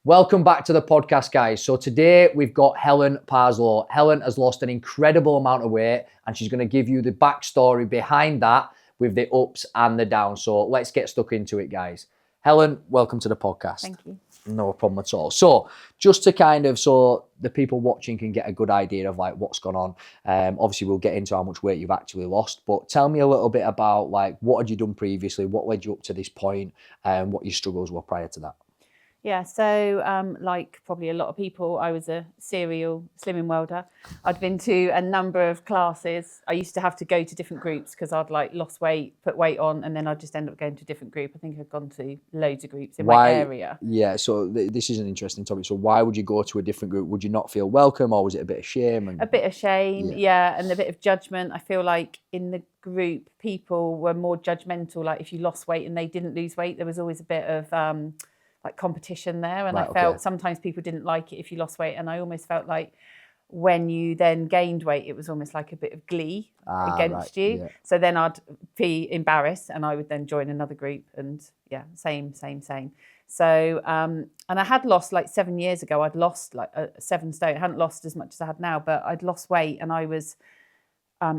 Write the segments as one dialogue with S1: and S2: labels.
S1: Welcome back to the podcast, guys. So today we've got Helen Parslow. Helen has lost an incredible amount of weight and she's going to give you the backstory behind that with the ups and the downs. So let's get stuck into it, guys. Helen, welcome to the podcast.
S2: Thank you.
S1: No problem at all. So just to so the people watching can get a good idea of like what's gone on. Obviously we'll get into how much weight you've actually lost, but tell me a little bit about like what had you done previously, what led you up to this point, and what your struggles were prior to that.
S2: Yeah, so like probably a lot of people, I was a serial slimming welder. I'd been to a number of classes. I used to have to go to different groups because I'd like lost weight, put weight on, and then I'd just end up going to a different group. I think I'd gone to loads of groups in my area.
S1: Yeah, so this is an interesting topic. So why would you go to a different group? Would you not feel welcome, or was it a bit of shame?
S2: A bit of shame, yeah, and a bit of judgment. I feel like in the group, people were more judgmental. Like if you lost weight and they didn't lose weight, there was always a bit of like competition there, and I felt sometimes people didn't like it if you lost weight, and I almost felt like when you then gained weight, it was almost like a bit of glee against you. Yeah. So then I'd be embarrassed, and I would then join another group, and yeah, same. So and I had lost like 7 years ago. I'd lost like 7 stone. I hadn't lost as much as I had now, but I'd lost weight, and I was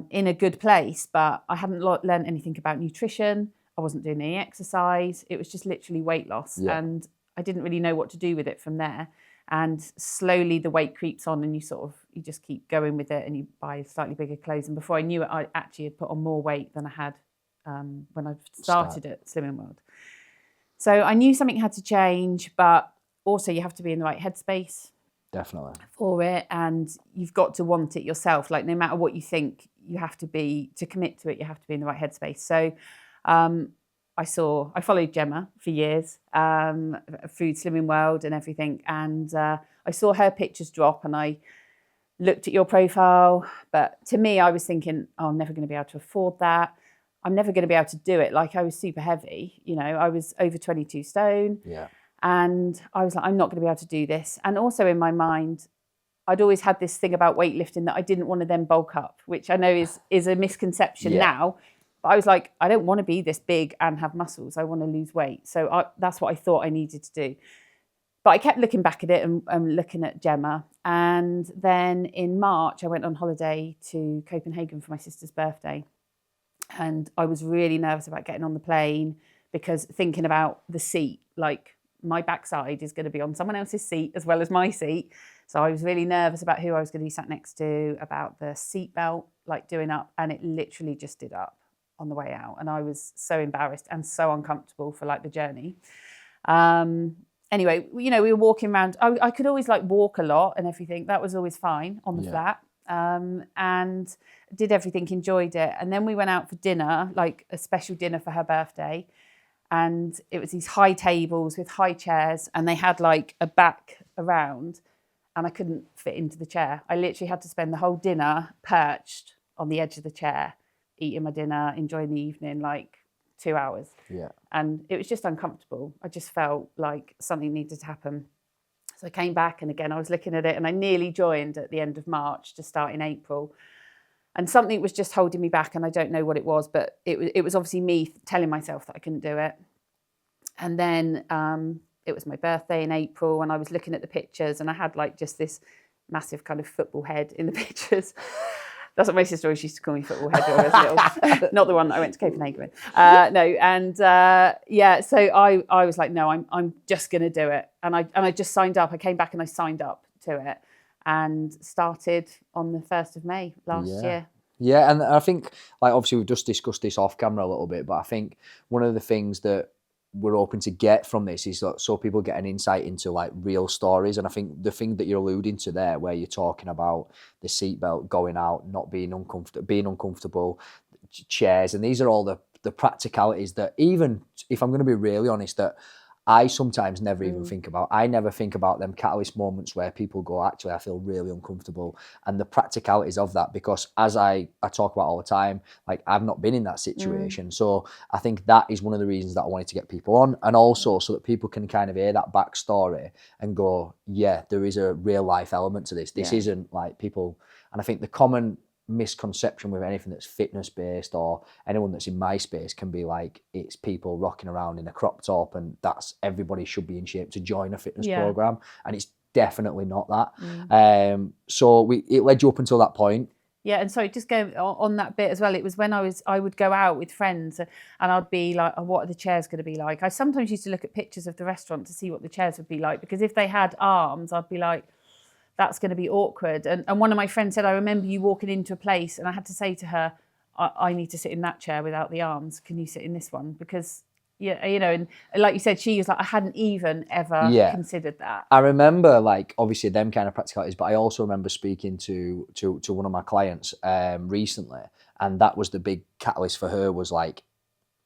S2: in a good place, but I hadn't learned anything about nutrition. I wasn't doing any exercise. It was just literally weight loss. Yeah. And I didn't really know what to do with it from there. And slowly the weight creeps on and you just keep going with it and you buy slightly bigger clothes. And before I knew it, I actually had put on more weight than I had when I started at Slimming World. So I knew something had to change, but also you have to be in the right headspace.
S1: Definitely. For
S2: it. And you've got to want it yourself. Like no matter what you think, you have to to commit to it, you have to be in the right headspace. So I followed Gemma for years, through Slimming World and everything. And I saw her pictures drop and I looked at your profile. But to me, I was thinking, oh, I'm never going to be able to afford that. I'm never going to be able to do it. Like I was super heavy, I was over 22 stone.
S1: Yeah.
S2: And I was like, I'm not going to be able to do this. And also in my mind, I'd always had this thing about weightlifting that I didn't want to then bulk up, which I know is a misconception now. But I was like, I don't want to be this big and have muscles. I want to lose weight. So that's what I thought I needed to do. But I kept looking back at it and looking at Gemma. And then in March, I went on holiday to Copenhagen for my sister's birthday. And I was really nervous about getting on the plane because thinking about the seat, like my backside is going to be on someone else's seat as well as my seat. So I was really nervous about who I was going to be sat next to, about the seat belt, like doing up. And it literally just did up on the way out. And I was so embarrassed and so uncomfortable for like the journey. Anyway, we were walking around. I could always like walk a lot and everything. That was always fine on the flat. And did everything, enjoyed it. And then we went out for dinner, like a special dinner for her birthday. And it was these high tables with high chairs and they had like a back around and I couldn't fit into the chair. I literally had to spend the whole dinner perched on the edge of the chair, eating my dinner, enjoying the evening, like 2 hours.
S1: Yeah.
S2: And it was just uncomfortable. I just felt like something needed to happen. So I came back and again, I was looking at it and I nearly joined at the end of March to start in April. And something was just holding me back and I don't know what it was, but it was obviously me telling myself that I couldn't do it. And then it was my birthday in April and I was looking at the pictures and I had like just this massive kind of football head in the pictures. That's what my sister always used to call me, football head, when I was little. Not the one that I went to Copenhagen with. So I was like, no, I'm just going to do it. And I just signed up. I came back and I signed up to it and started on the 1st of May last year.
S1: Yeah, and I think, like, obviously we've just discussed this off camera a little bit, but I think one of the things that we're hoping to get from this is that so people get an insight into like real stories. And I think the thing that you're alluding to there, where you're talking about the seatbelt going out, not being uncomfortable, chairs, and these are all the practicalities that, even if I'm going to be really honest, that I sometimes never even think about. I never think about them catalyst moments where people go, actually, I feel really uncomfortable, and the practicalities of that, because as I talk about all the time, like I've not been in that situation. So I think that is one of the reasons that I wanted to get people on, and also so that people can kind of hear that backstory and go, yeah, there is a real life element to this. This isn't like people, and I think the common misconception with anything that's fitness based, or anyone that's in my space can be like, it's people rocking around in a crop top and that's everybody should be in shape to join a fitness program, and it's definitely not that. So it led you up until that point.
S2: Yeah, and sorry, just go on that bit as well. It was when I would go out with friends and I'd be like, oh, what are the chairs going to be like? I sometimes used to look at pictures of the restaurant to see what the chairs would be like, because if they had arms, I'd be like, that's going to be awkward. And one of my friends said, I remember you walking into a place and I had to say to her, I need to sit in that chair without the arms. Can you sit in this one? Because, yeah, you know, and like you said, she was like, I hadn't even ever considered that.
S1: I remember, like, obviously them kind of practicalities, but I also remember speaking to one of my clients recently, and that was the big catalyst for her, was like,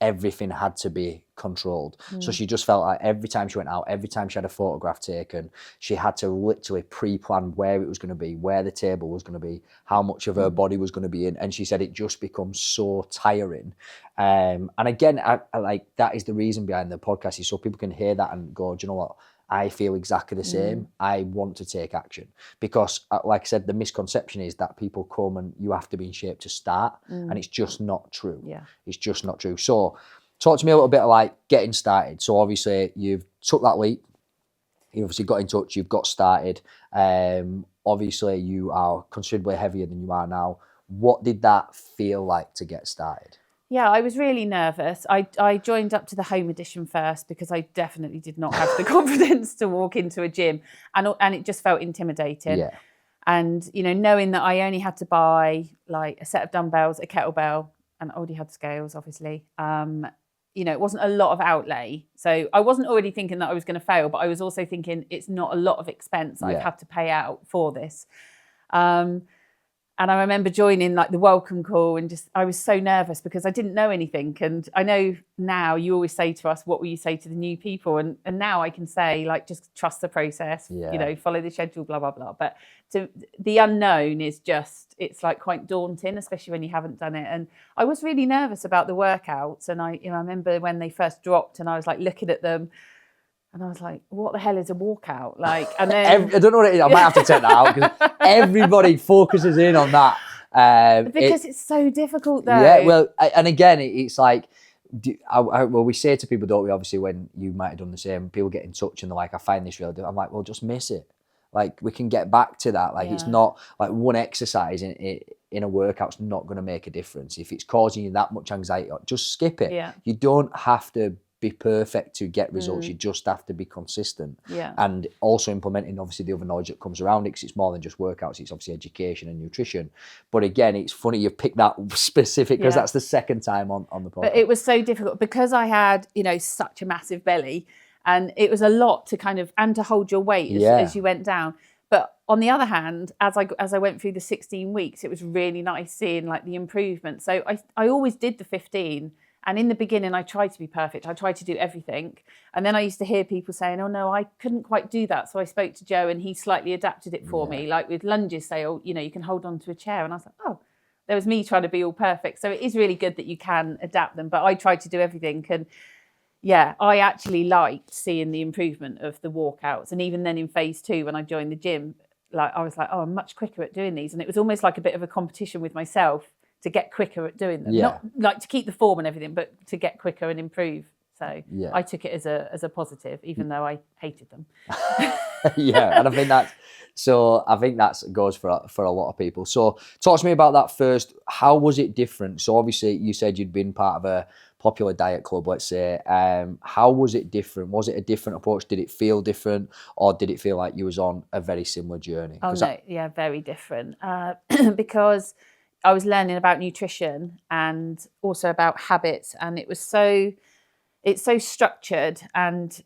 S1: everything had to be controlled. So she just felt like every time she went out, every time she had a photograph taken, she had to literally pre-plan where it was going to be, where the table was going to be, how much of her body was going to be in. And she said it just becomes so tiring. And again, I like, that is the reason behind the podcast, is so people can hear that and go, do you know what? I feel exactly the same. I want to take action, because, like I said, the misconception is that people come and you have to be in shape to start, and it's just not true.
S2: Yeah,
S1: it's just not true. So, talk to me a little bit of like getting started. So, obviously, you've took that leap. You obviously got in touch. You've got started. Obviously, you are considerably heavier than you are now. What did that feel like to get started?
S2: Yeah, I was really nervous. I joined up to the home edition first because I definitely did not have the confidence to walk into a gym, and it just felt intimidating.
S1: Yeah.
S2: And, you know, knowing that I only had to buy like a set of dumbbells, a kettlebell, and I already had scales, obviously. You know, it wasn't a lot of outlay. So I wasn't already thinking that I was going to fail, but I was also thinking it's not a lot of expense I've had to pay out for this. And I remember joining like the welcome call, and just, I was so nervous because I didn't know anything. And I know now you always say to us, what will you say to the new people? And now I can say, like, just trust the process, you know, follow the schedule, blah, blah, blah. But the unknown is just, it's like quite daunting, especially when you haven't done it. And I was really nervous about the workouts. And I remember when they first dropped and I was like looking at them, and I was like, what the hell is a walkout? Like, and then
S1: I don't know what it is. I might have to take that out, because everybody focuses in on that.
S2: Because it's so difficult, though.
S1: Yeah, well, and again, it's like, well, we say to people, don't we, obviously, when you might have done the same, people get in touch and they're like, I find this really difficult. I'm like, well, just miss it. Like, we can get back to that. Like, it's not like one exercise in a workout's not going to make a difference. If it's causing you that much anxiety, just skip it.
S2: Yeah.
S1: You don't have to be perfect to get results. You just have to be consistent. And also implementing, obviously, the other knowledge that comes around it, because it's more than just workouts. It's obviously education and nutrition. But again, it's funny you've picked that specific, because that's the second time on the podcast.
S2: But it was so difficult because I had, you know, such a massive belly, and it was a lot to kind of, and to hold your weight as you went down. But on the other hand, as I went through the 16 weeks, it was really nice seeing like the improvement. So I always did the 15. And in the beginning, I tried to be perfect. I tried to do everything. And then I used to hear people saying, oh, no, I couldn't quite do that. So I spoke to Joe and he slightly adapted it for me. Like with lunges, say, oh, you know, you can hold on to a chair. And I was like, oh, there was me trying to be all perfect. So it is really good that you can adapt them. But I tried to do everything. And yeah, I actually liked seeing the improvement of the walkouts. And even then in phase 2, when I joined the gym, like I was like, oh, I'm much quicker at doing these. And it was almost like a bit of a competition with myself to get quicker at doing them. Not like to keep the form and everything, but to get quicker and improve. So I took it as a positive, even though I hated them.
S1: And I think that goes for a lot of people. So talk to me about that first. How was it different? So obviously you said you'd been part of a popular diet club, let's say. How was it different? Was it a different approach? Did it feel different, or did it feel like you was on a very similar journey?
S2: Oh no, very different. Because I was learning about nutrition and also about habits, and it's so structured and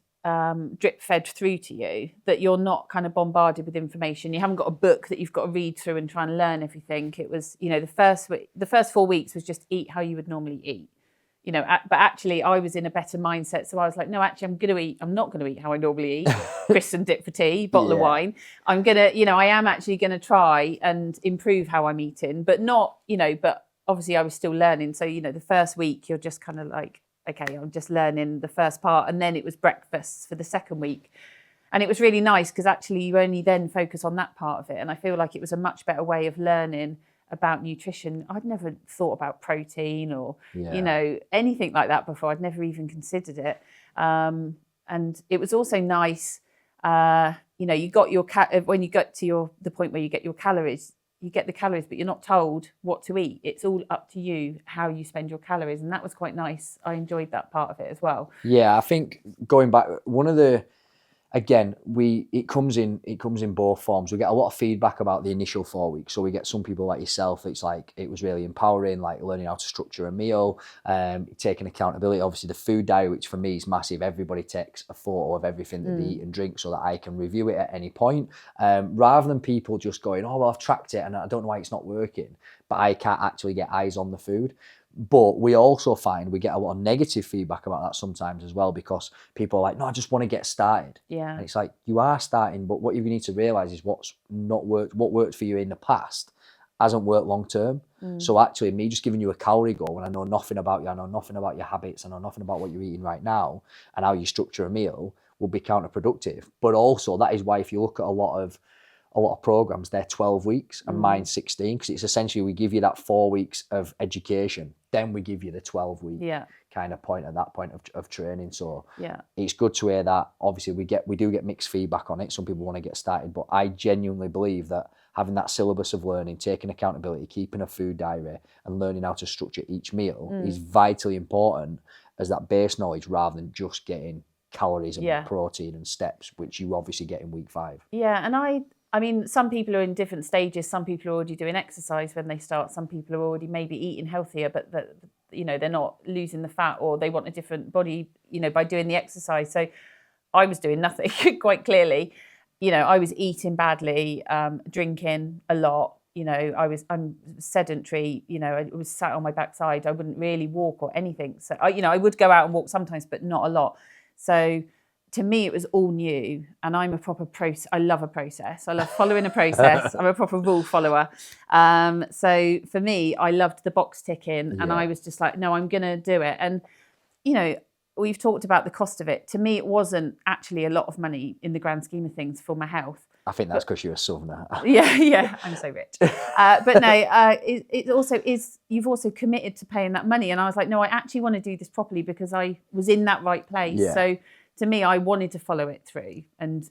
S2: drip fed through to you that you're not kind of bombarded with information. You haven't got a book that you've got to read through and try and learn everything. It was, you know, the first 4 weeks was just eat how you would normally eat. You know, but actually I was in a better mindset. So I was like, no, actually I'm not going to eat how I normally eat. Crisps and dip for tea, bottle of wine. I'm going to, you know, I am actually going to try and improve how I'm eating, but not, you know, but obviously I was still learning. So, you know, the first week you're just kind of like, okay, I'm just learning the first part. And then it was breakfasts for the second week. And it was really nice because actually you only then focus on that part of it. And I feel like it was a much better way of learning about nutrition. I'd never thought about protein or, you know, anything like that before. I'd never even considered it. And it was also nice, you know, you got your, when you got to the point where you get your calories, you get the calories, but you're not told what to eat. It's all up to you, how you spend your calories. And that was quite nice. I enjoyed that part of it as well.
S1: Yeah, I think going back, one of the, again, it comes in both forms. We get a lot of feedback about the initial 4 weeks. So we get some people like yourself, it's like, it was really empowering, like learning how to structure a meal, taking accountability. Obviously the food diary, which for me is massive. Everybody takes a photo of everything that they eat and drink so that I can review it at any point. Rather than people just going, oh, well, I've tracked it and I don't know why it's not working, but I can't actually get eyes on the food. But we also find we get a lot of negative feedback about that sometimes as well, because people are like, no, I just want to get started.
S2: Yeah.
S1: And it's like, you are starting, but what you need to realise is what's not worked, what worked for you in the past hasn't worked long term. So actually me just giving you a calorie goal when I know nothing about you, I know nothing about your habits, I know nothing about what you're eating right now and how you structure a meal will be counterproductive. But also that is why if you look at a lot of programs, they're 12 weeks and mine's 16, because it's essentially we give you that 4 weeks of education, then we give you the 12-week kind of point at that point of training. So it's good to hear that. Obviously we do get mixed feedback on it. Some people want to get started, but I genuinely believe that having that syllabus of learning, taking accountability, keeping a food diary and learning how to structure each meal is vitally important as that base knowledge, rather than just getting calories and protein and steps, which you obviously get in week 5.
S2: Yeah, and I mean, some people are in different stages. Some people are already doing exercise when they start. Some people are already maybe eating healthier, but you know, they're not losing the fat, or they want a different body, you know, by doing the exercise. So I was doing nothing quite clearly. You know, I was eating badly, drinking a lot. You know, I'm sedentary. You know, I was sat on my backside. I wouldn't really walk or anything. So I would go out and walk sometimes, but not a lot. So to me, it was all new, and I'm a proper I love a process. I love following a process. I'm a proper rule follower. So for me, I loved the box ticking, and I was just like, no, I'm going to do it. And, you know, we've talked about the cost of it. To me, it wasn't actually a lot of money in the grand scheme of things for my health.
S1: I think that's because you're a southerner.
S2: Yeah, I'm so rich. But no, it also is, you've also committed to paying that money. And I was like, no, I actually want to do this properly because I was in that right place.
S1: Yeah.
S2: So to me, I wanted to follow it through and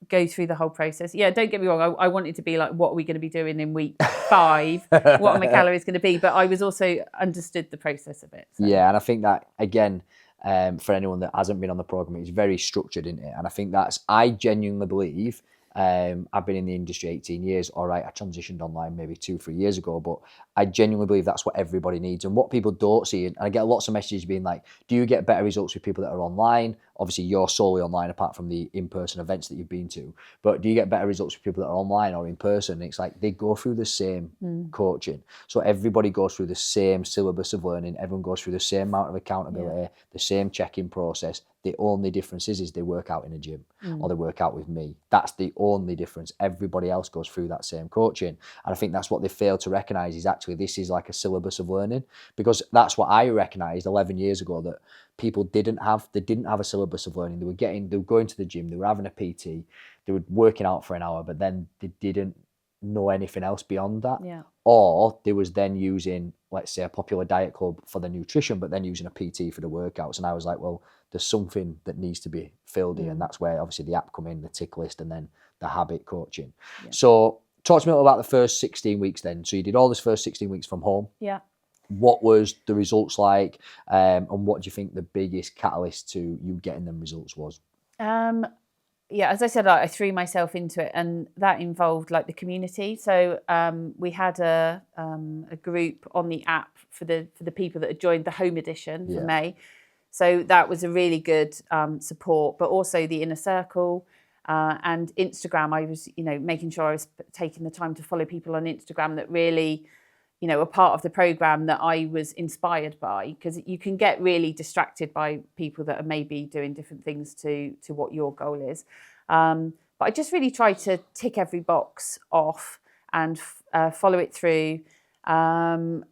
S2: go through the whole process. Yeah, don't get me wrong. I wanted to be like, what are we going to be doing in week 5? What are my calories going to be? But I was also understood the process of it. So.
S1: Yeah, and I think that, again, for anyone that hasn't been on the program, it's very structured, isn't it? And I think I genuinely believe, I've been in the industry 18 years. All right, I transitioned online maybe 2-3 years ago, but I genuinely believe that's what everybody needs. And what people don't see, and I get lots of messages being like, do you get better results with people that are online? Obviously, you're solely online apart from the in-person events that you've been to. But do you get better results with people that are online or in person? And it's like they go through the same coaching. So everybody goes through the same syllabus of learning. Everyone goes through the same amount of accountability, the same check-in process. The only difference is they work out in a gym or they work out with me. That's the only difference. Everybody else goes through that same coaching. And I think that's what they fail to recognise, is actually this is like a syllabus of learning, because that's what I recognised 11 years ago, that people didn't have a syllabus of learning. They were going to the gym, they were having a PT, they were working out for an hour, but then they didn't know anything else beyond that.
S2: Yeah.
S1: Or they was then using, let's say, a popular diet club for the nutrition, but then using a PT for the workouts. And I was like, well, there's something that needs to be filled in. And that's where obviously the app come in, the tick list, and then the habit coaching. Yeah. So talk to me a little about the first 16 weeks then. So you did all this first 16 weeks from home.
S2: Yeah.
S1: What was the results like? And what do you think the biggest catalyst to you getting them results was?
S2: Yeah, as I said, I threw myself into it, and that involved like the community. So we had a group on the app for the people that had joined the home edition for May. So that was a really good support, but also the inner circle and Instagram. I was, making sure I was taking the time to follow people on Instagram that really, a part of the program that I was inspired by, because you can get really distracted by people that are maybe doing different things to what your goal is. But I just really tried to tick every box off and follow it through and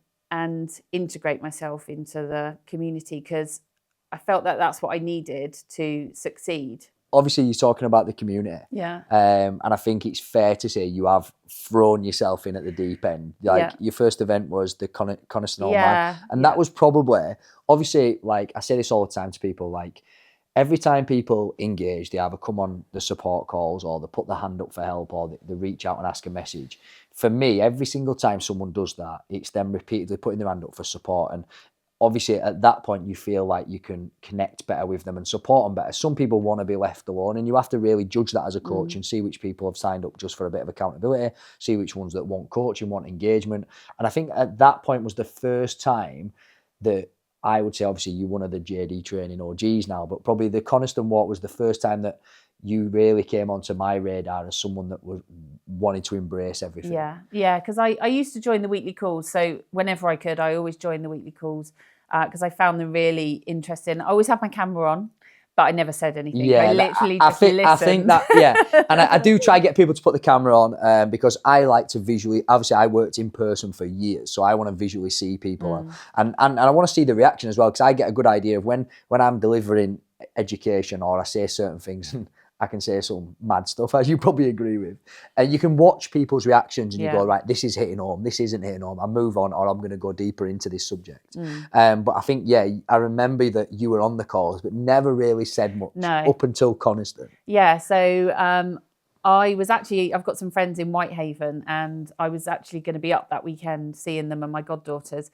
S2: integrate myself into the community, because I felt that that's what I needed to succeed.
S1: obviously you're talking about the community.
S2: Yeah.
S1: And I think it's fair to say you have thrown yourself in at the deep end. Like your first event was the Coniston Old Man. And that was probably, obviously, like I say this all the time to people, like every time people engage, they either come on the support calls or they put their hand up for help or they reach out and ask a message. For me, every single time someone does that, it's them repeatedly putting their hand up for support. And obviously at that point you feel like you can connect better with them and support them better. Some people want to be left alone, and you have to really judge that as a coach and see which people have signed up just for a bit of accountability, see which ones that want coaching, want engagement. And I think at that point was the first time that I would say, obviously you're one of the JD training OGs now, but probably the Coniston Walk was the first time that you really came onto my radar as someone that was wanting to embrace everything.
S2: Yeah, because I used to join the weekly calls. So whenever I could, I always joined the weekly calls because I found them really interesting. I always had my camera on, but I never said anything.
S1: Yeah,
S2: I literally just listened.
S1: I think that, yeah. And I do try to get people to put the camera on because I like to visually, obviously I worked in person for years, so I want to visually see people. And I want to see the reaction as well, because I get a good idea of when I'm delivering education or I say certain things and I can say some mad stuff, as you probably agree with. And you can watch people's reactions and you go, right, this is hitting home, this isn't hitting home, I'll move on or I'm going to go deeper into this subject. But I think, I remember that you were on the calls, but never really said much up until Coniston.
S2: Yeah, so I've got some friends in Whitehaven and I was actually going to be up that weekend seeing them and my goddaughters.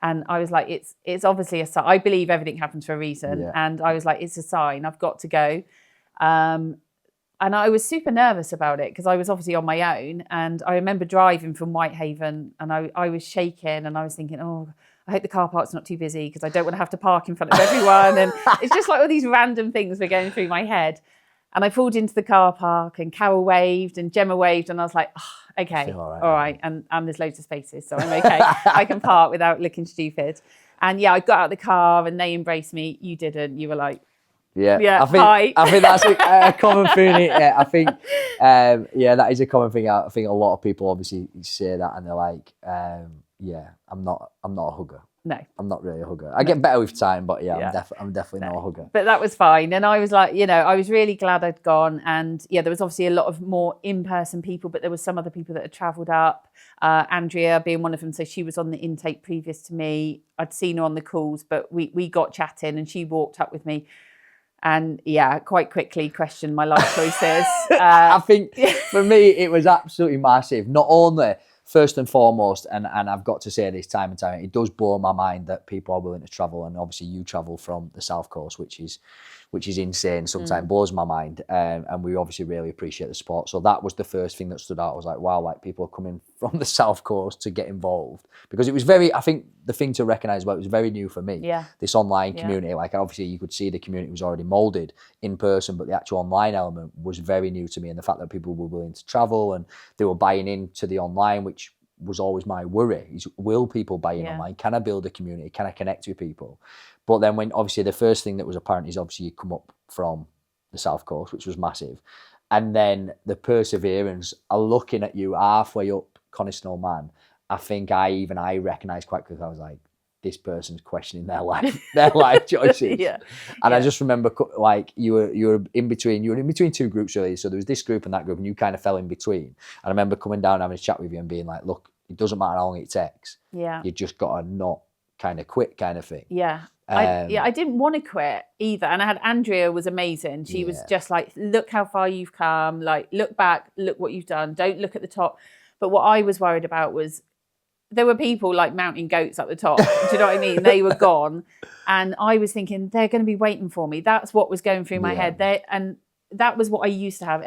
S2: And I was like, it's obviously a sign. I believe everything happens for a reason. And I was like, it's a sign, I've got to go. And I was super nervous about it because I was obviously on my own. And I remember driving from Whitehaven and I was shaking and I was thinking, oh, I hope the car park's not too busy because I don't want to have to park in front of everyone. And it's just like all these random things were going through my head. And I pulled into the car park and Carol waved and Gemma waved and I was like, oh, okay, all right. And there's loads of spaces, so I'm okay. I can park without looking stupid. And I got out of the car and they embraced me. You didn't. You were like, I
S1: think that's a common thing. Yeah, I think, that is a common thing. I think a lot of people obviously say that and they're like, I'm not a hugger.
S2: No,
S1: I'm not really a hugger. I get better with time, but I'm definitely not a hugger.
S2: But that was fine. And I was like, I was really glad I'd gone. And there was obviously a lot of more in-person people, but there was some other people that had travelled up. Andrea being one of them. So she was on the intake previous to me. I'd seen her on the calls, but we got chatting and she walked up with me. And quite quickly questioned my life choices.
S1: I think for me, it was absolutely massive. Not only, first and foremost, and I've got to say this time and time, it does blow my mind that people are willing to travel. And obviously you travel from the South Coast, which is insane. Sometimes blows my mind. And we obviously really appreciate the support. So that was the first thing that stood out. I was like, wow, like people are coming from the South Coast to get involved. Because it was I think the thing to recognise about it was very new for me.
S2: Yeah.
S1: This online community, like obviously you could see the community was already moulded in person, but the actual online element was very new to me. And the fact that people were willing to travel and they were buying into the online, which was always my worry, is will people buy in online? Can I build a community? Can I connect with people? But then when obviously the first thing that was apparent is obviously you come up from the South Coast, which was massive. And then the perseverance of looking at you halfway up Coniston Old Man, I think I recognised quite quickly, I was like, this person's questioning their life choices. And I just remember like you were in between two groups really. So there was this group and that group and you kind of fell in between. And I remember coming down and having a chat with you and being like, look, it doesn't matter how long it takes. You just got to not kind of quit kind of thing.
S2: I didn't want to quit either. And I had Andrea was amazing. She was just like, look how far you've come. Like, look back, look what you've done. Don't look at the top. But what I was worried about was there were people like mountain goats at the top. Do you know what I mean? They were gone. And I was thinking, they're going to be waiting for me. That's what was going through my head. And that was what I used to have.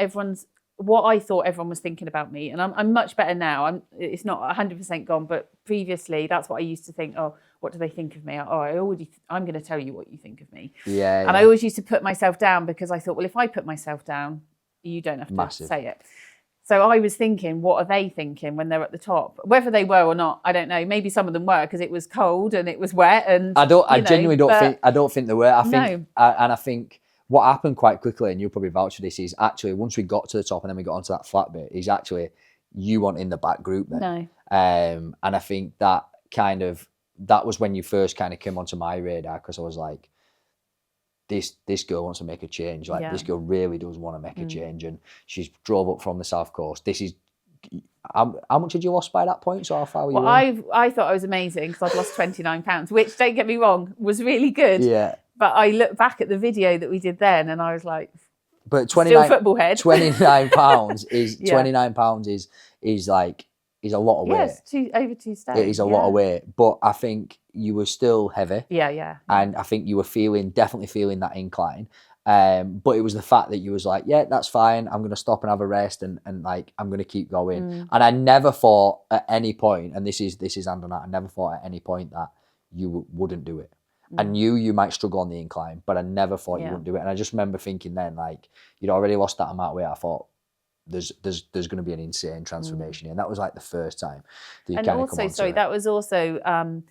S2: What I thought everyone was thinking about me. And I'm much better now. It's not 100% gone, but previously that's what I used to think. Oh, what do they think of me? Oh, I'm going to tell you what you think of me. And I always used to put myself down because I thought, well, if I put myself down, you don't have to say it. So I was thinking, what are they thinking when they're at the top? Whether they were or not, I don't know. Maybe some of them were because it was cold and it was wet. And
S1: I genuinely don't think they were. I think what happened quite quickly, and you'll probably vouch for this, is actually once we got to the top and then we got onto that flat bit, is actually you weren't in the back group then.
S2: No.
S1: And I think that was when you first kind of came onto my radar because I was like, this girl wants to make a change. Like,
S2: Yeah.
S1: this girl really does want to make a change, and she's drove up from the south coast. This is how much had you lost by that point? So how far were you in?
S2: I thought I was amazing because I'd lost 29 pounds, which, don't get me wrong, was really good.
S1: Yeah.
S2: But I look back at the video that we did then, and I was like,
S1: but
S2: still football head.
S1: £29 is
S2: Yeah.
S1: £29 is like is a lot of weight.
S2: Yes, over 2 stone.
S1: It is a lot of weight, but I think you were still heavy.
S2: Yeah.
S1: And I think you were definitely feeling that incline. But it was the fact that you was like, yeah, that's fine. I'm going to stop and have a rest, and like, I'm going to keep going. And I never thought at any point, and this is hand on that, I never thought at any point that you wouldn't do it. I knew you might struggle on the incline, but I never thought you wouldn't do it. And I just remember thinking then, like, you'd already lost that amount of weight. I thought, there's going to be an insane transformation here. And that was like the first time that you kind of come on.
S2: That was also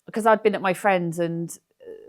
S2: because I'd been at my friend's, and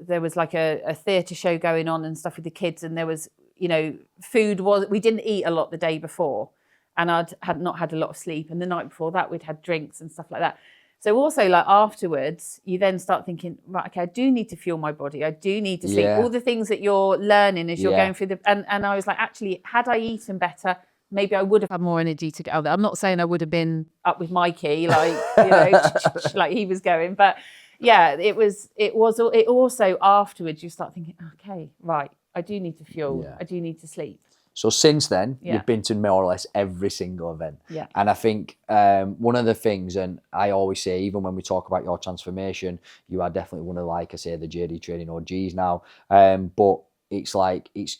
S2: there was like a theatre show going on and stuff with the kids, and there was, we didn't eat a lot the day before, and had not had a lot of sleep, and the night before that we'd had drinks and stuff like that. So also, like, afterwards, you then start thinking, right, okay, I do need to fuel my body. I do need to sleep.
S1: Yeah.
S2: All the things that you're learning as you're going through and I was like, actually, had I eaten better, maybe I would have had more energy to get out there. I'm not saying I would have been up with Mikey, like, like he was going, but yeah, it also afterwards you start thinking, okay, right, I do need to fuel. I do need to sleep.
S1: So since then, you've been to more or less every single event.
S2: Yeah.
S1: And I think one of the things, and I always say, even when we talk about your transformation, you are definitely one of, like I say, the JD training OGs now. But it's like, it's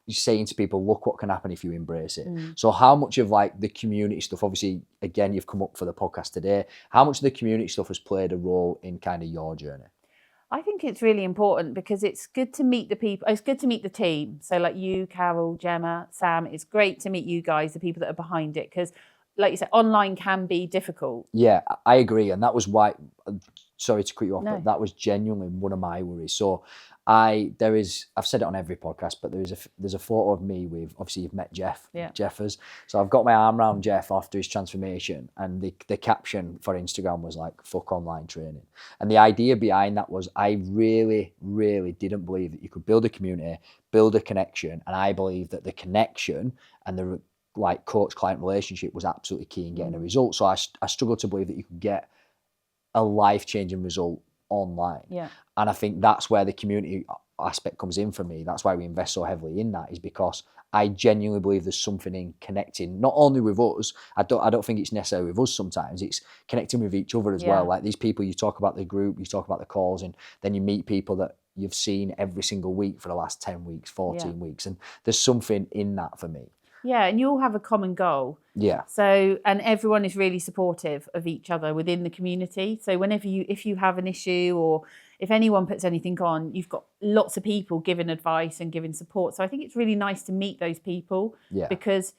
S1: saying to people, look what can happen if you embrace it. So how much of, like, the community stuff, obviously, again, you've come up for the podcast today, how much of the community stuff has played a role in kind of your journey?
S2: I think it's really important because it's good to meet the people. It's good to meet the team. So like you, Carol, Gemma, Sam, it's great to meet you guys, the people that are behind it. Because like you said, online can be difficult.
S1: Yeah, I agree. And that was why, sorry to cut you off,
S2: No.
S1: but that was genuinely one of my worries. So I've said it on every podcast, but there's a photo of me with, obviously you've met Jeff, Jeffers. So I've got my arm around Jeff after his transformation, and the caption for Instagram was like, fuck online training. And the idea behind that was, I really, really didn't believe that you could build a community, build a connection. And I believe that the connection and the like coach-client relationship was absolutely key in getting a result. So I struggled to believe that you could get a life-changing result online.
S2: Yeah.
S1: And I think that's where the community aspect comes in for me. That's why we invest so heavily in that, is because I genuinely believe there's something in connecting, not only with us. I don't think it's necessarily with us sometimes. It's connecting with each other as well. Like these people, you talk about the group, you talk about the calls, and then you meet people that you've seen every single week for the last 10 weeks, 14 weeks. And there's something in that for me.
S2: Yeah, and you all have a common goal.
S1: Yeah.
S2: So, and everyone is really supportive of each other within the community. So whenever if you have an issue, or if anyone puts anything on, you've got lots of people giving advice and giving support. So I think it's really nice to meet those people, because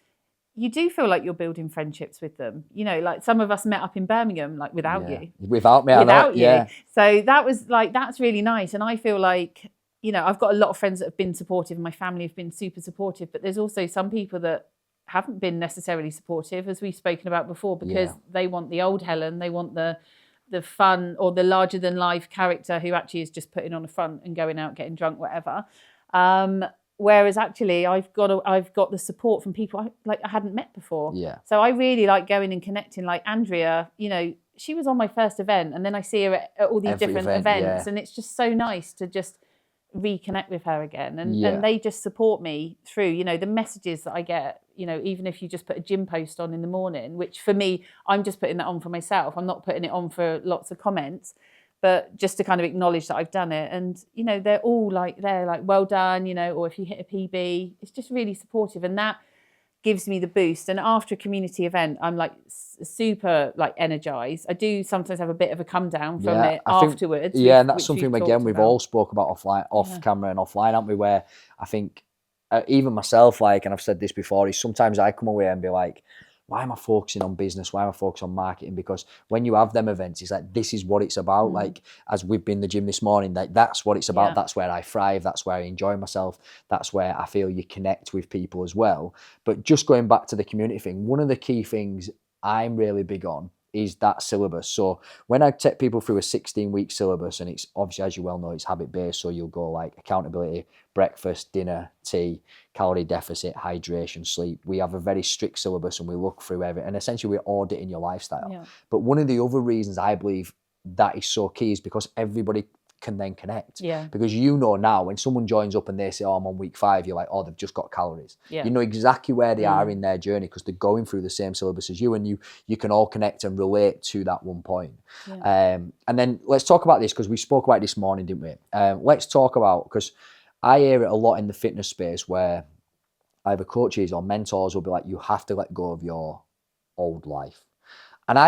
S2: you do feel like you're building friendships with them. Like some of us met up in Birmingham, like without you.
S1: Without me,
S2: without you.
S1: Yeah.
S2: So that was like, that's really nice. And I feel like, I've got a lot of friends that have been supportive, and my family have been super supportive, but there's also some people that haven't been necessarily supportive, as we've spoken about before, because they want the old Helen, they want the fun or the larger than life character who actually is just putting on a front and going out, getting drunk, whatever. Whereas actually I've got the support from people I hadn't met before.
S1: Yeah.
S2: So I really like going and connecting. Like Andrea, she was on my first event, and then I see her at all these
S1: Every
S2: different events, and it's just so nice to just reconnect with her again, and they just support me through the messages that I get, even if you just put a gym post on in the morning, which for me, I'm just putting that on for myself, I'm not putting it on for lots of comments, but just to kind of acknowledge that I've done it. And they're all like, well done, or if you hit a PB, it's just really supportive, and that gives me the boost. And after a community event, I'm like super energized. I do sometimes have a bit of a come down from it afterwards.
S1: And that's something again we've all spoke about offline, off camera and offline, haven't we? Where I think even myself, and I've said this before, is sometimes I come away and be like, why am I focusing on business? Why am I focusing on marketing? Because when you have them events, it's like, this is what it's about. Like, as we've been in the gym this morning, that's what it's about. Yeah. That's where I thrive. That's where I enjoy myself. That's where I feel you connect with people as well. But just going back to the community thing, one of the key things I'm really big on is that syllabus. So when I take people through a 16-week syllabus, and it's obviously, as you well know, it's habit-based, so you'll go like accountability, breakfast, dinner, tea, calorie deficit, hydration, sleep. We have a very strict syllabus, and we look through everything, and essentially we're auditing your lifestyle.
S2: Yeah.
S1: But one of the other reasons I believe that is so key is because everybody can then connect.
S2: Yeah.
S1: Because you know now when someone joins up and they say, oh, I'm on week 5, you're like, oh, they've just got calories.
S2: Yeah.
S1: You know exactly where they are in their journey because they're going through the same syllabus as you, and you can all connect and relate to that one point.
S2: Yeah.
S1: And then let's talk about this because we spoke about it this morning, didn't we? Let's talk about, because I hear it a lot in the fitness space where either coaches or mentors will be like, you have to let go of your old life. And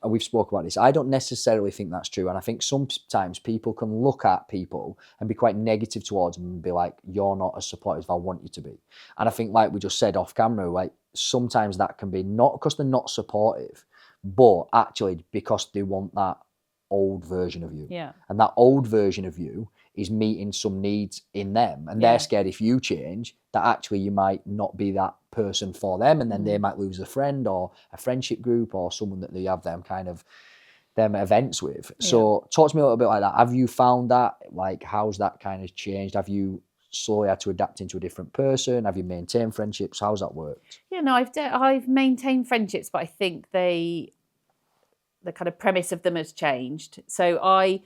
S1: we've spoken about this, I don't necessarily think that's true. And I think sometimes people can look at people and be quite negative towards them and be like, you're not as supportive as I want you to be. And I think, like we just said off camera, like sometimes that can be not because they're not supportive, but actually because they want that old version of you.
S2: Yeah.
S1: And that old version of you is meeting some needs in them. And they're scared if you change, that actually you might not be that person for them, and then they might lose a friend or a friendship group or someone that they have them events with. So talk to me a little bit like that. Have you found that, like, how's that kind of changed? Have you slowly had to adapt into a different person? Have you maintained friendships? How's that worked?
S2: Yeah, no, I've maintained friendships, but I think the kind of premise of them has changed. So I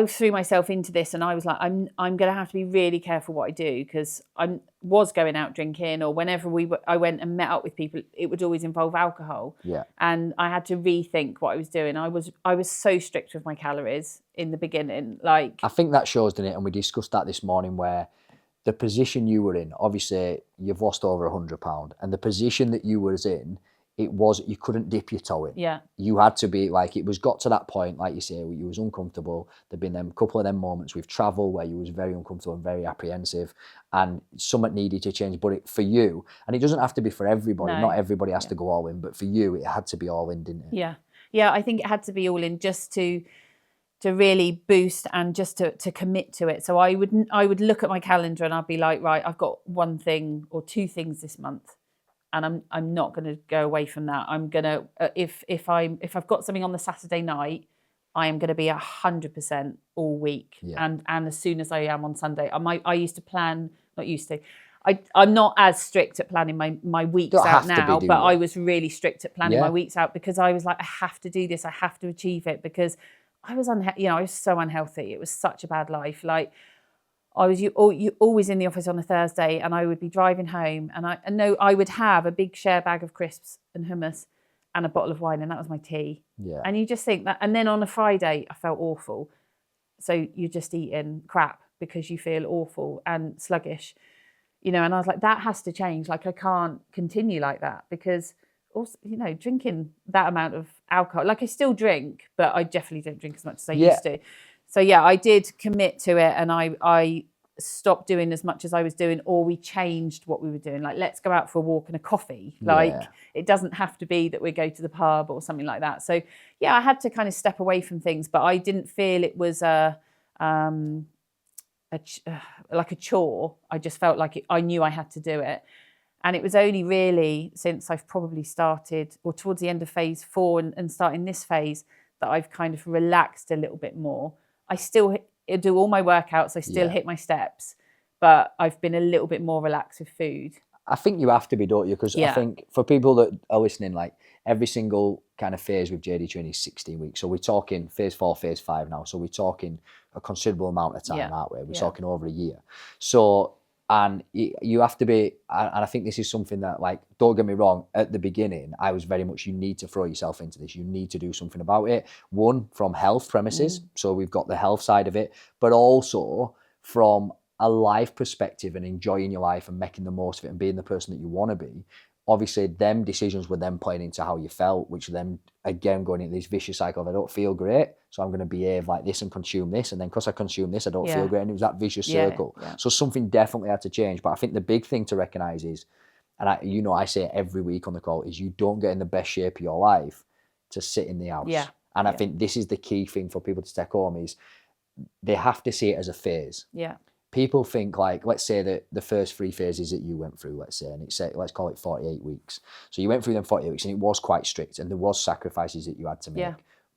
S2: threw myself into this, and I was like, I'm going to have to be really careful what I do, because I was going out drinking, or whenever I went and met up with people, it would always involve alcohol.
S1: Yeah.
S2: And I had to rethink what I was doing. I was so strict with my calories in the beginning. Like,
S1: I think that shows, didn't it? And we discussed that this morning, where the position you were in, obviously you've lost over £100, and the position that you was in, you couldn't dip your toe in.
S2: Yeah.
S1: You had to be like, it was got to that point, like you say, where you was uncomfortable. There'd been them couple of them moments with travel where you was very uncomfortable and very apprehensive, and something needed to change. But for you, and it doesn't have to be for everybody, not everybody has to go all in, but for you, it had to be all in, didn't it?
S2: Yeah. Yeah, I think it had to be all in just to really boost and just to commit to it. So I would look at my calendar and I'd be like, right, I've got one thing or two things this month, and I'm not going to go away from that. I'm going to if I've got something on the Saturday night, I am going to be 100% all week.
S1: Yeah.
S2: And as soon as I am on Sunday, I used to plan, not used to. I'm not as strict at planning my weeks out now, but I was really strict at planning my weeks out, because I was like, I have to do this, I have to achieve it, because I was I was so unhealthy. It was such a bad life. Like, I was you always in the office on a Thursday, and I would be driving home, and I would have a big share bag of crisps and hummus and a bottle of wine, and that was my tea.
S1: Yeah.
S2: And you just think that, and then on a Friday I felt awful. So you're just eating crap because you feel awful and sluggish, and I was like, that has to change. Like, I can't continue like that, because also, drinking that amount of alcohol, like, I still drink, but I definitely don't drink as much as I used to. So yeah, I did commit to it, and I stopped doing as much as I was doing, or we changed what we were doing. Like, let's go out for a walk and a coffee. Like, it doesn't have to be that we go to the pub or something like that. So yeah, I had to kind of step away from things, but I didn't feel it was like a chore. I just felt like I knew I had to do it. And it was only really since I've probably started, or towards the end of phase 4 and starting this phase, that I've kind of relaxed a little bit more. I still do all my workouts, I still hit my steps, but I've been a little bit more relaxed with food.
S1: I think you have to be, don't you? Because I think for people that are listening, like, every single kind of phase with JD training is 16 weeks. So we're talking phase 4, phase 5 now. So we're talking a considerable amount of time, aren't we? We're talking over a year. So, and you have to be, and I think this is something that, like, don't get me wrong, at the beginning, I was very much, you need to throw yourself into this. You need to do something about it. One, from health premises. So we've got the health side of it, but also from a life perspective and enjoying your life and making the most of it and being the person that you want to be. Obviously, them decisions were then playing into how you felt, which then, again, going into this vicious cycle of, I don't feel great, so I'm going to behave like this and consume this. And then because I consume this, I don't feel great. And it was that vicious circle. Yeah. So something definitely had to change. But I think the big thing to recognise is, and I say it every week on the call, is you don't get in the best shape of your life to sit in the house. Yeah. And I think this is the key thing for people to take home, is they have to see it as a phase.
S2: Yeah.
S1: people think like, let's say that the first 3 phases that you went through, let's say, and let's call it 48 weeks. So you went through them 48 weeks and it was quite strict and there was sacrifices that you had to make.
S2: Yeah.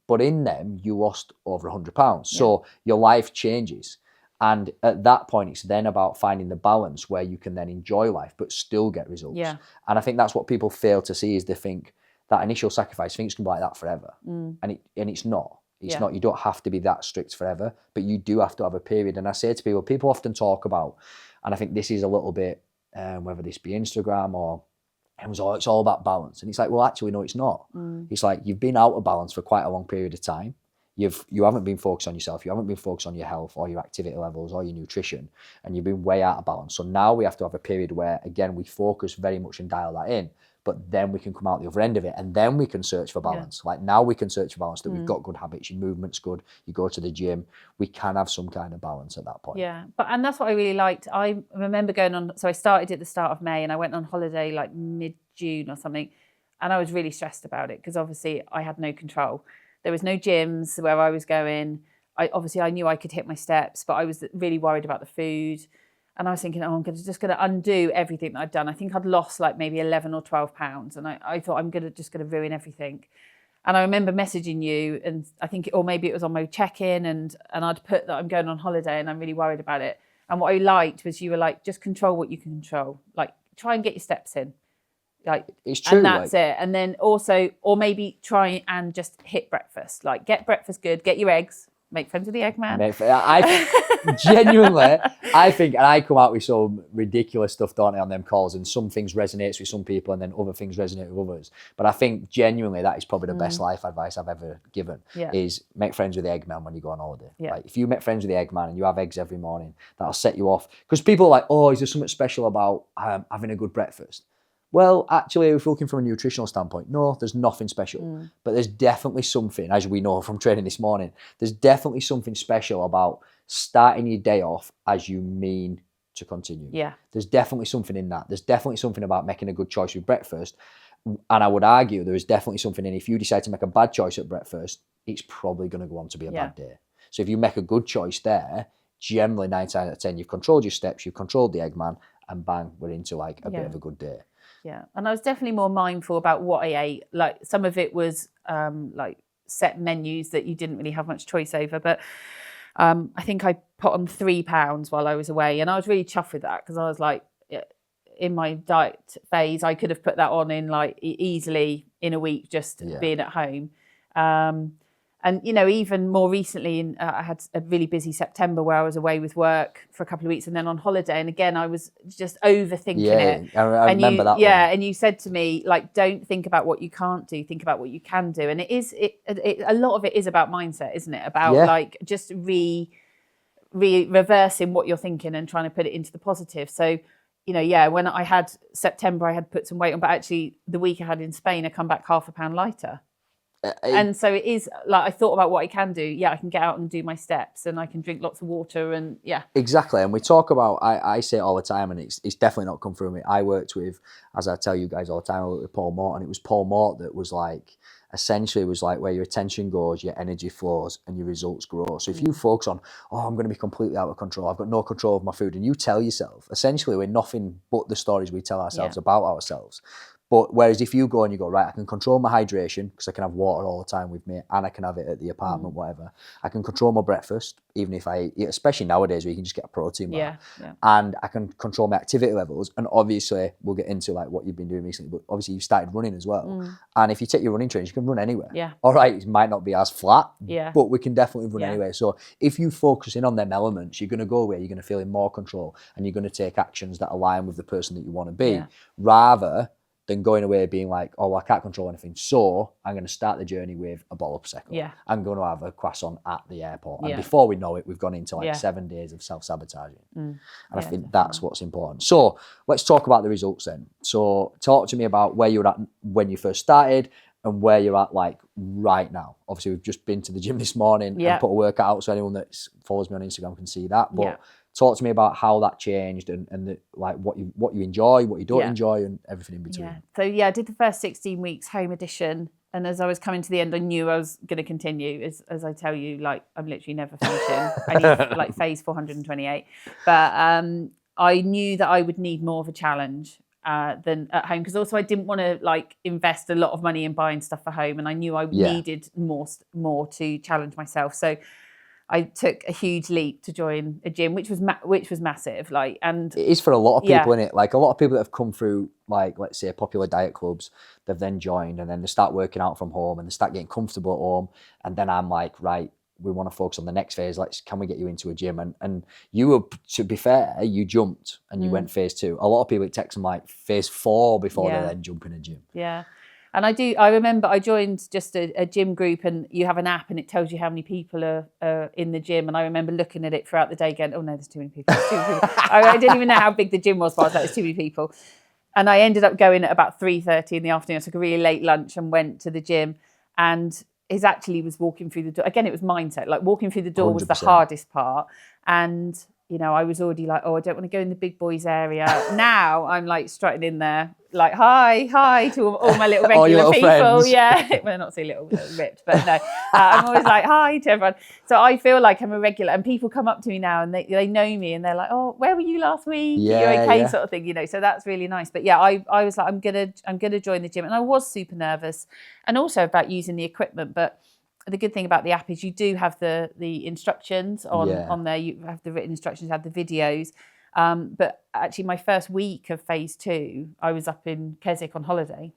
S1: But in them, you lost over £100. So your life changes. And at that point, it's then about finding the balance where you can then enjoy life, but still get results.
S2: Yeah.
S1: And I think that's what people fail to see is they think that initial sacrifice, things can be like that forever. And it's not. It's not. You don't have to be that strict forever, but you do have to have a period. And I say to people often talk about, and I think this is a little bit, whether this be Instagram or it's all about balance. And it's like, well, actually, no, it's not. It's like you've been out of balance for quite a long period of time. You haven't been focused on yourself. You haven't been focused on your health or your activity levels or your nutrition, and you've been way out of balance. So now we have to have a period where, again, we focus very much and dial that in, but then we can come out the other end of it, and then we can search for balance. Like now we can search for balance, that we've got good habits, your movement's good, you go to the gym, we can have some kind of balance at that point.
S2: Yeah, and that's what I really liked. I remember going on, so I started at the start of May and I went on holiday like mid-June or something, and I was really stressed about it because obviously I had no control. There was no gyms where I was going. I knew I could hit my steps, but I was really worried about the food. And I was thinking, I'm just going to undo everything that I'd done. I think I'd lost like maybe 11 or 12 pounds. And I thought I'm just going to ruin everything. And I remember messaging you, and I think, or maybe it was on my check-in, and I'd put that I'm going on holiday and I'm really worried about it. And what I liked was you were like, just control what you can control. Like, try and get your steps in. Like, it's true, and that's it. And then also, or maybe try and just hit breakfast. Like, get breakfast good, get your eggs, make friends with the egg man.
S1: I genuinely, I think, and I come out with some ridiculous stuff, don't I, on them calls, and some things resonates with some people and then other things resonate with others. But I think genuinely that is probably the best life advice I've ever given, is make friends with the egg man when you go on holiday.
S2: Yeah.
S1: Like, if you make friends with the egg man and you have eggs every morning, that'll set you off. Because people are like, oh, is there something special about having a good breakfast? Well, actually, if you're looking from a nutritional standpoint, no, there's nothing special. But there's definitely something, as we know from training this morning, there's definitely something special about starting your day off as you mean to continue.
S2: Yeah.
S1: There's definitely something in that. There's definitely something about making a good choice with breakfast. And I would argue there is definitely something in if you decide to make a bad choice at breakfast, it's probably going to go on to be a bad day. So if you make a good choice there, generally 9 times out of 10, you've controlled your steps, you've controlled the egg man, and bang, we're into like a bit of a good day.
S2: Yeah, and I was definitely more mindful about what I ate. Like, some of it was like set menus that you didn't really have much choice over. But I think I put on 3 pounds while I was away, and I was really chuffed with that because I was like, in my diet phase, I could have put that on in like easily in a week, just being at home. And, you know, even more recently, I had a really busy September where I was away with work for a couple of weeks and then on holiday. And again, I was just overthinking it.
S1: I remember that one.
S2: Yeah, and you said to me, like, don't think about what you can't do, think about what you can do. And a lot of it is about mindset, isn't it? About like just reversing what you're thinking and trying to put it into the positive. So, you know, when I had September, I had put some weight on, but actually the week I had in Spain, I come back £0.5 pound lighter. And so it is like, I thought about what I can do. Yeah, I can get out and do my steps, and I can drink lots of water, and
S1: Exactly. And we talk about, I say it all the time, and it's definitely not come from me. I worked with, as I tell you guys all the time, I worked with Paul Mort, and it was Paul Mort that was like, essentially was like, where your attention goes, your energy flows, and your results grow. So if you focus on, I'm going to be completely out of control, I've got no control of my food, and you tell yourself, essentially we're nothing but the stories we tell ourselves about ourselves. But whereas if you go and you go, right, I can control my hydration because I can have water all the time with me, and I can have it at the apartment, whatever. I can control my breakfast, even if I eat, especially nowadays where you can just get a protein bar. And I can control my activity levels. And obviously we'll get into like what you've been doing recently, but obviously you've started running as well. And if you take your running trainings, you can run anywhere. All right, it might not be as flat, but we can definitely run anywhere. So if you focus in on them elements, you're going to go away, you're going to feel in more control, and you're going to take actions that align with the person that you want to be, rather than going away being like, I can't control anything, so I'm going to start the journey with a bottle of Prosecco. I'm going to have a croissant at the airport. And before we know it, we've gone into like 7 days of self-sabotaging. And I think that's what's important. So let's talk about the results then. So talk to me about where you were at when you first started and where you're at like right now. Obviously, we've just been to the gym this morning and put a workout out, so anyone that follows me on Instagram can see that. But talk to me about how that changed and like what you enjoy, what you don't enjoy, and everything in between.
S2: So I did the first 16 weeks home edition. And as I was coming to the end, I knew I was going to continue. As I tell you, like, I'm literally never finishing. I need like phase 428. But I knew that I would need more of a challenge than at home, because also I didn't want to like invest a lot of money in buying stuff for home, and I knew I needed more to challenge myself. So I took a huge leap to join a gym, which was massive. Like, and
S1: it is for a lot of people, isn't it? Like a lot of people that have come through, like, let's say, popular diet clubs, they've then joined and then they start working out from home and they start getting comfortable at home. And then I'm like, right, we want to focus on the next phase. Can we get you into a gym? And you were, to be fair, you jumped and you went phase 2. A lot of people, it takes them like phase 4 before they then jump in a gym.
S2: Yeah. And I remember I joined just a gym group, and you have an app and it tells you how many people are in the gym. And I remember looking at it throughout the day going, oh no, there's too many people. There's too many people. I didn't even know how big the gym was, but I was like, there's too many people. And I ended up going at about 3:30 in the afternoon. I took a really late lunch and went to the gym. And it actually was walking through the door. Again, it was mindset. Like, walking through the door 100%. Was the hardest part. And, you know, I was already like, oh, I don't want to go in the big boys area. Now I'm like strutting in there, like, hi to all my little regular people. Friends. Yeah. Well, not so little ripped, but no. I'm always like, hi to everyone. So I feel like I'm a regular, and people come up to me now and they know me and they're like, oh, where were you last week?
S1: Yeah,
S2: Are you okay? Sort of thing, you know. So that's really nice. But yeah, I was like, I'm gonna join the gym, and I was super nervous, and also about using the equipment. But the good thing about the app is you do have the instructions on there. You have the written instructions, you have the videos. But actually, my first week of phase 2, I was up in Keswick on holiday,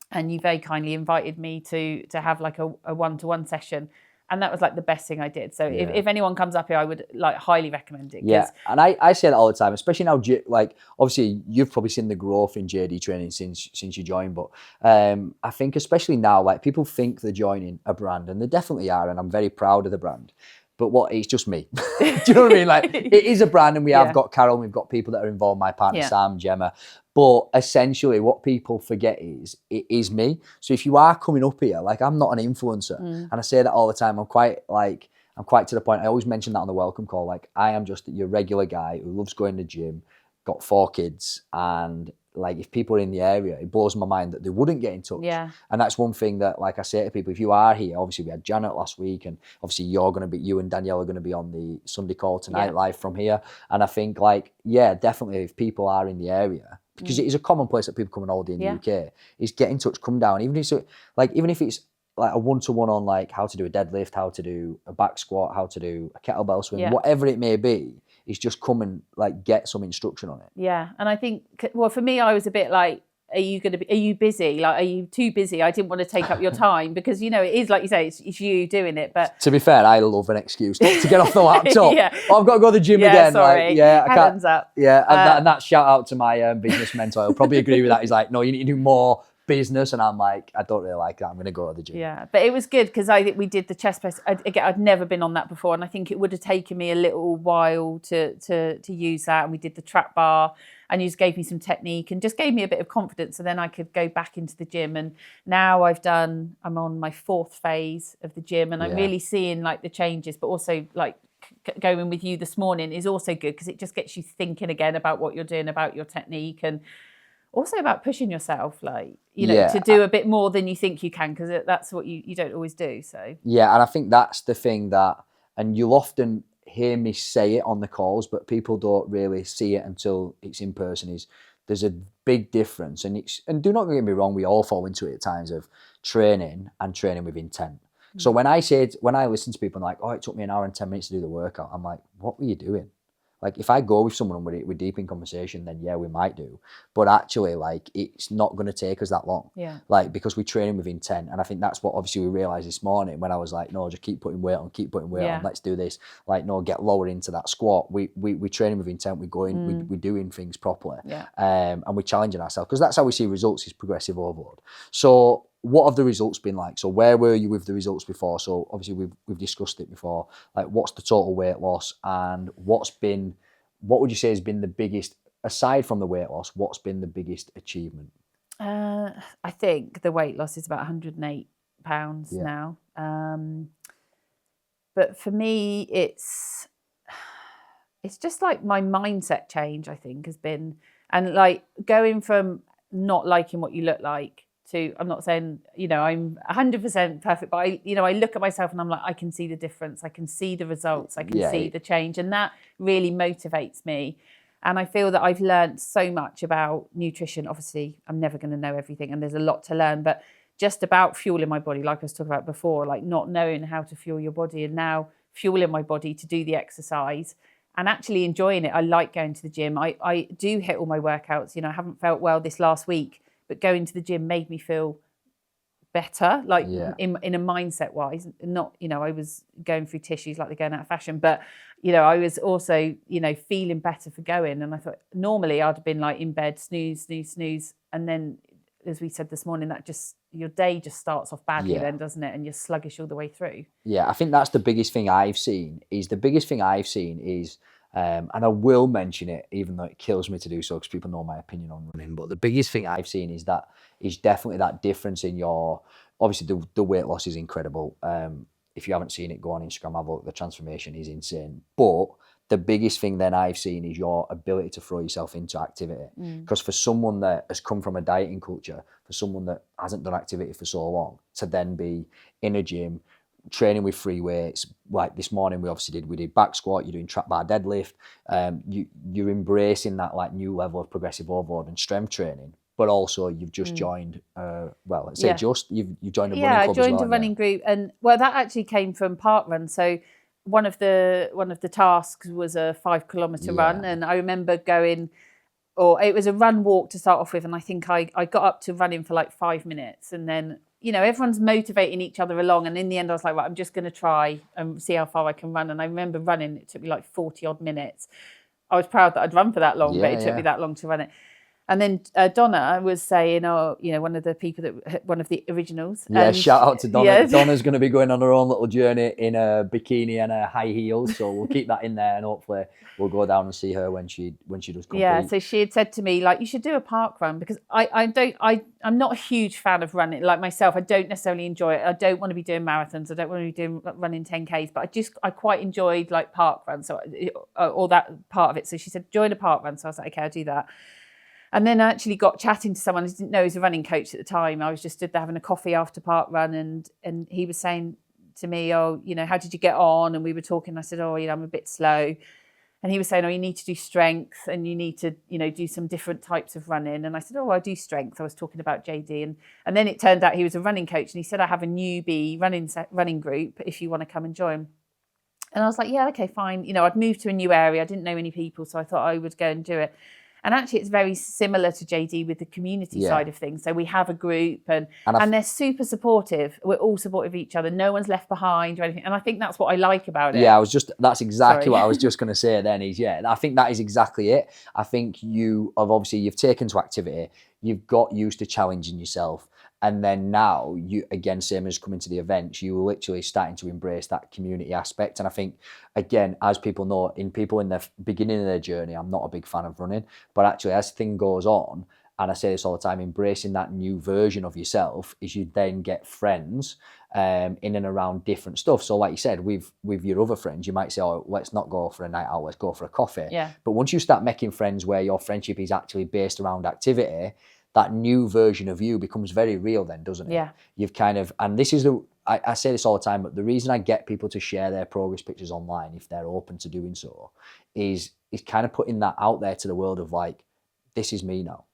S2: and you very kindly invited me to have like a one-to-one session. And that was like the best thing I did. So if anyone comes up here, I would like highly recommend it.
S1: Yeah, and I say that all the time, especially now. Like, obviously, you've probably seen the growth in JD training since you joined. But I think especially now, like, people think they're joining a brand, and they definitely are, and I'm very proud of the brand. But it's just me. Do you know what I mean? Like, it is a brand, and we have got Carol, and we've got people that are involved, my partner Sam, Gemma. But essentially, what people forget is it is me. So if you are coming up here, like, I'm not an influencer, and I say that all the time. I'm quite to the point. I always mention that on the welcome call. Like, I am just your regular guy who loves going to the gym, got 4 kids, and like, if people are in the area, it blows my mind that they wouldn't get in touch.
S2: Yeah. And
S1: that's one thing that, like I say to people, if you are here, obviously we had Janet last week, and obviously you and Danielle are going to be on the Sunday call tonight live from here. And I think, like, definitely if people are in the area, because it is a common place that people come on holiday in the UK, is get in touch, come down. Even if it's like a one-to-one on like how to do a deadlift, how to do a back squat, how to do a kettlebell swing, whatever it may be, is just come and like get some instruction on it.
S2: Yeah, and I think, well, for me, I was a bit like, are you busy? Like, are you too busy? I didn't want to take up your time, because, you know, it is, like you say, it's you doing it. But
S1: to be fair, I love an excuse to get off the laptop. Oh, I've got to go to the gym again.
S2: Sorry.
S1: Like, I
S2: Helen's up.
S1: Yeah, and that shout out to my business mentor. He'll probably agree with that. He's like, no, you need to do more business, and I'm like, I don't really like that. I'm going to go to the gym.
S2: Yeah, but it was good because we did the chest press. I'd never been on that before, and I think it would have taken me a little while to use that. And we did the trap bar, and you just gave me some technique and just gave me a bit of confidence, so then I could go back into the gym. And now I'm on my 4th phase of the gym, and I'm really seeing like the changes, but also like going with you this morning is also good because it just gets you thinking again about what you're doing, about your technique, and also about pushing yourself, like, you know, to do a bit more than you think you can, because that's what you don't always do. So
S1: yeah, and I think that's the thing that, and you'll often hear me say it on the calls, but people don't really see it until it's in person, is there's a big difference. And do not get me wrong, we all fall into it at times, of training and training with intent. So when I listen to people and like, oh, it took me an hour and 10 minutes to do the workout, I'm like, what were you doing? Like, if I go with someone and we're deep in conversation, then yeah, we might do. But actually, like, it's not going to take us that long.
S2: Yeah.
S1: Like, because we're training with intent. And I think that's what obviously we realised this morning when I was like, no, just keep putting weight on, let's do this. Like, no, get lower into that squat. We training with intent, we're going, we're doing things properly.
S2: Yeah.
S1: And we're challenging ourselves, because that's how we see results, is progressive overload. So what have the results been like? So where were you with the results before? So obviously we've discussed it before. Like, what's the total weight loss, and what would you say has been the biggest, aside from the weight loss, what's been the biggest achievement?
S2: I think the weight loss is about 108 pounds now. But for me, it's just like my mindset change, I think, has been, and like going from not liking what you look like to, I'm not saying, I'm 100% perfect, but I look at myself and I'm like, I can see the difference. I can see the results. I can see the change. And that really motivates me. And I feel that I've learned so much about nutrition. Obviously, I'm never going to know everything and there's a lot to learn, but just about fueling my body, like I was talking about before, like not knowing how to fuel your body and now fueling my body to do the exercise and actually enjoying it. I like going to the gym. I do hit all my workouts. I haven't felt well this last week, but going to the gym made me feel better, like in a mindset wise. Not, I was going through tissues like they're going out of fashion, but I was also, feeling better for going. And I thought normally I'd have been like in bed, snooze, and then, as we said this morning, that just, your day just starts off badly then, doesn't it? And you're sluggish all the way through.
S1: Yeah, I think that's the biggest thing I've seen is, and I will mention it, even though it kills me to do so because people know my opinion on running, but the biggest thing I've seen is definitely that difference in your, obviously the weight loss is incredible. If you haven't seen it, go on Instagram, have a look. The transformation is insane. But the biggest thing then I've seen is your ability to throw yourself into activity. Because for someone that has come from a dieting culture, for someone that hasn't done activity for so long, to then be in a gym, training with free weights, like this morning we did back squat, you're doing trap bar deadlift, you're embracing that like new level of progressive overload and strength training. But also you've just joined, you've joined a running club as well.
S2: I joined a running group, and that actually came from Park Run. So one of the tasks was a 5 kilometre run, and I remember going, or it was a run walk to start off with, and I think I got up to running for like 5 minutes, and then everyone's motivating each other along, and in the end I was like, right, I'm just going to try and see how far I can run. And I remember running, it took me like 40 odd minutes. I was proud that I'd run for that long, but it took me that long to run it. And then Donna was saying, one of the originals.
S1: Yeah, shout out to Donna. Yeah. Donna's going to be going on her own little journey in a bikini and a high heels, so we'll keep that in there, and hopefully we'll go down and see her when she does compete.
S2: Yeah, so she had said to me, like, you should do a park run, because I'm not a huge fan of running. Like myself, I don't necessarily enjoy it. I don't want to be doing marathons. I don't want to be doing running 10Ks, but I quite enjoyed like park runs, so all that part of it. So she said, join a park run. So I was like, okay, I'll do that. And then I actually got chatting to someone I didn't know, he was a running coach at the time. I was just stood there having a coffee after park run, and he was saying to me, how did you get on? And we were talking. I said, I'm a bit slow. And he was saying, you need to do strength, and you need to, do some different types of running. And I said, I do strength. I was talking about JD. And then it turned out he was a running coach, and he said, I have a newbie running group if you want to come and join. And I was like, yeah, okay, fine. I'd moved to a new area. I didn't know any people, so I thought I would go and do it. And actually, it's very similar to JD with the community side of things. So we have a group, and they're super supportive. We're all supportive of each other. No one's left behind or anything. And I think that's what I like about it.
S1: Yeah, that's exactly what I was just going to say then is, I think that is exactly it. I think you've taken to activity, you've got used to challenging yourself. And then now, you again, same as coming to the events, you were literally starting to embrace that community aspect. And I think, again, as people know, people in the beginning of their journey, I'm not a big fan of running. But actually, as thing goes on, and I say this all the time, embracing that new version of yourself is you then get friends in and around different stuff. So like you said, with your other friends, you might say, let's not go for a night out, let's go for a coffee.
S2: Yeah.
S1: But once you start making friends where your friendship is actually based around activity, that new version of you becomes very real then, doesn't it?
S2: Yeah.
S1: You've kind of, and this is I say this all the time, but the reason I get people to share their progress pictures online, if they're open to doing so, is kind of putting that out there to the world of like, this is me now.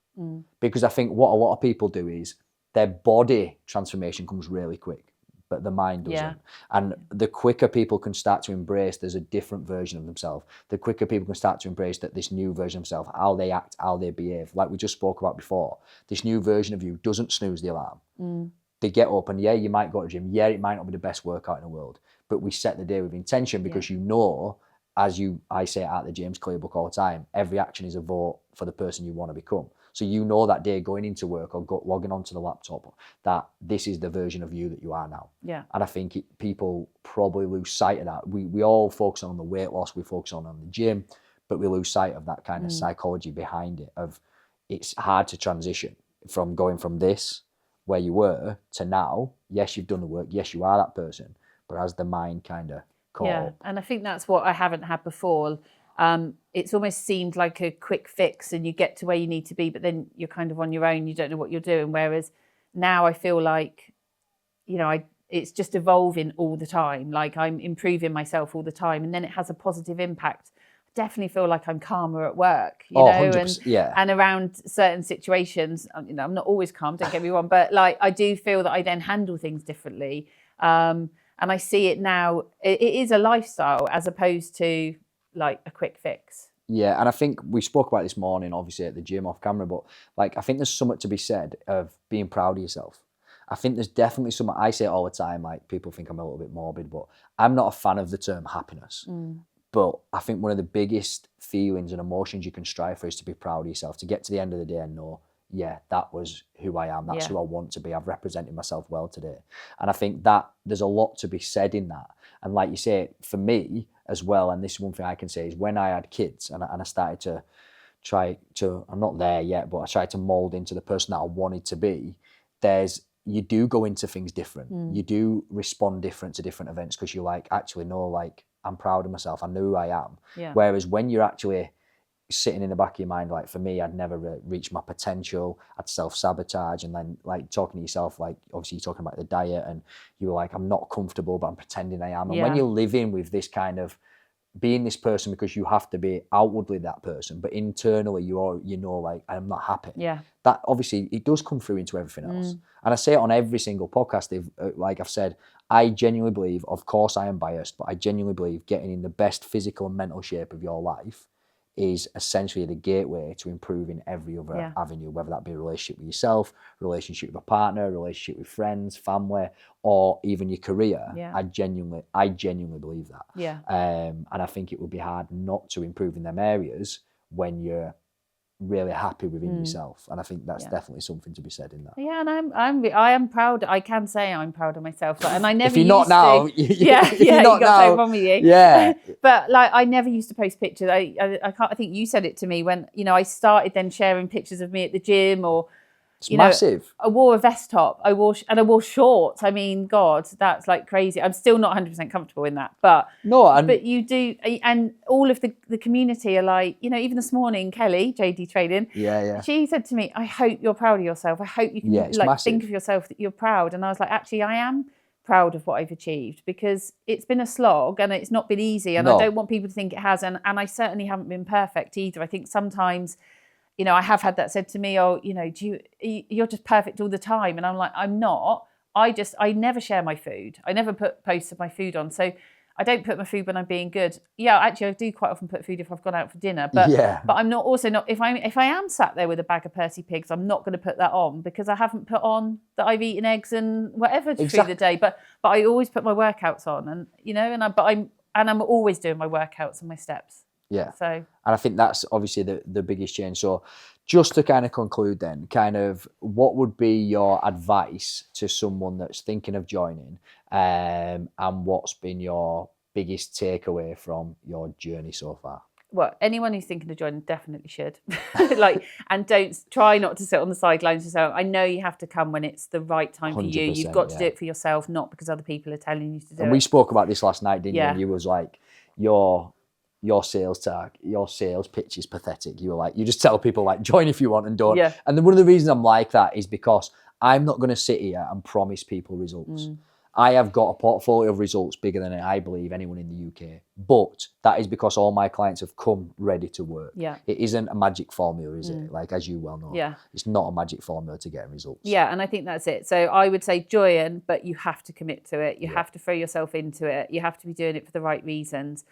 S1: Because I think what a lot of people do is their body transformation comes really quick, but the mind doesn't.
S2: Yeah.
S1: And the quicker people can start to embrace there's a different version of themselves, the quicker people can start to embrace that this new version of themselves, how they act, how they behave. Like we just spoke about before, this new version of you doesn't snooze the alarm. They get up and you might go to the gym. It might not be the best workout in the world, but we set the day with intention because I say at the James Clear book all the time, every action is a vote for the person you want to become. So that day going into work or logging onto the laptop, that this is the version of you that you are now.
S2: Yeah.
S1: And I think people probably lose sight of that. We all focus on the weight loss, we focus on the gym, but we lose sight of that kind of psychology behind it. Of it's hard to transition from going from this, where you were, to now. Yes, you've done the work. Yes, you are that person. But as the mind kind of caught up.
S2: And I think that's what I haven't had before. It's almost seemed like a quick fix and you get to where you need to be, but then you're kind of on your own. You don't know what you're doing. Whereas now I feel like, it's just evolving all the time. Like I'm improving myself all the time, and then it has a positive impact. I definitely feel like I'm calmer at work,
S1: 100%,
S2: and around certain situations. I'm not always calm, don't get me wrong, but like I do feel that I then handle things differently. And I see it now. It is a lifestyle as opposed to like a quick fix.
S1: Yeah, and I think we spoke about this morning, obviously at the gym off camera, but like I think there's something to be said of being proud of yourself. I think there's definitely something, I say it all the time, like people think I'm a little bit morbid, but I'm not a fan of the term happiness. But I think one of the biggest feelings and emotions you can strive for is to be proud of yourself, to get to the end of the day and know, yeah, that was who I am. That's who I want to be. I've represented myself well today. And I think that there's a lot to be said in that. And like you say, for me as well, and this is one thing I can say, is when I had kids and I started to try to, I'm not there yet, but I tried to mold into the person that I wanted to be, you do go into things different. You do respond different to different events because you're like, actually, no, like, I'm proud of myself. I know who I am.
S2: Yeah.
S1: Whereas when you're actually sitting in the back of your mind, like for me, I'd never reached my potential. I'd self-sabotage, and then like talking to yourself, like obviously you're talking about the diet, and you were like, I'm not comfortable, but I'm pretending I am. And when you're living with this kind of being this person because you have to be outwardly that person, but internally like, I'm not happy.
S2: Yeah.
S1: That obviously it does come through into everything else. And I say it on every single podcast. Like I've said, I genuinely believe, of course I am biased, but I genuinely believe getting in the best physical and mental shape of your life is essentially the gateway to improving every other avenue, whether that be a relationship with yourself, relationship with a partner, relationship with friends, family, or even your career. I genuinely believe that.
S2: Yeah.
S1: And I think it would be hard not to improve in them areas when you're really happy within yourself. And I think that's definitely something to be said in that.
S2: Yeah, and I am proud. I can say I'm proud of myself. And I never
S1: if you're not now,
S2: you got something wrong with you.
S1: Yeah.
S2: But like I never used to post pictures. I think you said it to me when I started then sharing pictures of me at the gym, or
S1: it's massive.
S2: I wore a vest top. I wore shorts. I mean, God, that's like crazy. I'm still not 100% comfortable in that, but you do, and all of the community are like, even this morning, Kelly, JD Trading, she said to me, I hope you're proud of yourself. I hope you can think of yourself that you're proud. And I was like, actually, I am proud of what I've achieved, because it's been a slog and it's not been easy, and I don't want people to think it has, and I certainly haven't been perfect either. I think sometimes, I have had that said to me, you're just perfect all the time. And I'm like, I'm not. I never share my food. I never put posts of my food on. So I don't put my food when I'm being good. Yeah, actually, I do quite often put food if I've gone out for dinner. But I'm not if I am sat there with a bag of Percy Pigs, I'm not going to put that on, because I haven't put on that I've eaten eggs and whatever through the day. But I always put my workouts on, and I'm always doing my workouts and my steps.
S1: Yeah.
S2: So,
S1: and I think that's obviously the biggest change. So just to kind of conclude then, kind of what would be your advice to someone that's thinking of joining, and what's been your biggest takeaway from your journey so far?
S2: Well, anyone who's thinking of joining definitely should. And don't try not to sit on the sidelines yourself. I know you have to come when it's the right time for you. You've got to do it for yourself, not because other people are telling you to do it.
S1: And we spoke about this last night, didn't you? And you was like, your sales pitch is pathetic. You were like, you just tell people like, join if you want and don't.
S2: Yeah.
S1: And then one of the reasons I'm like that is because I'm not going to sit here and promise people results. I have got a portfolio of results bigger than I believe anyone in the UK. But that is because all my clients have come ready to work.
S2: Yeah.
S1: It isn't a magic formula, is it? Like, as you well know.
S2: Yeah.
S1: It's not a magic formula to get results.
S2: Yeah, and I think that's it. So I would say join, but you have to commit to it. You have to throw yourself into it. You have to be doing it for the right reasons.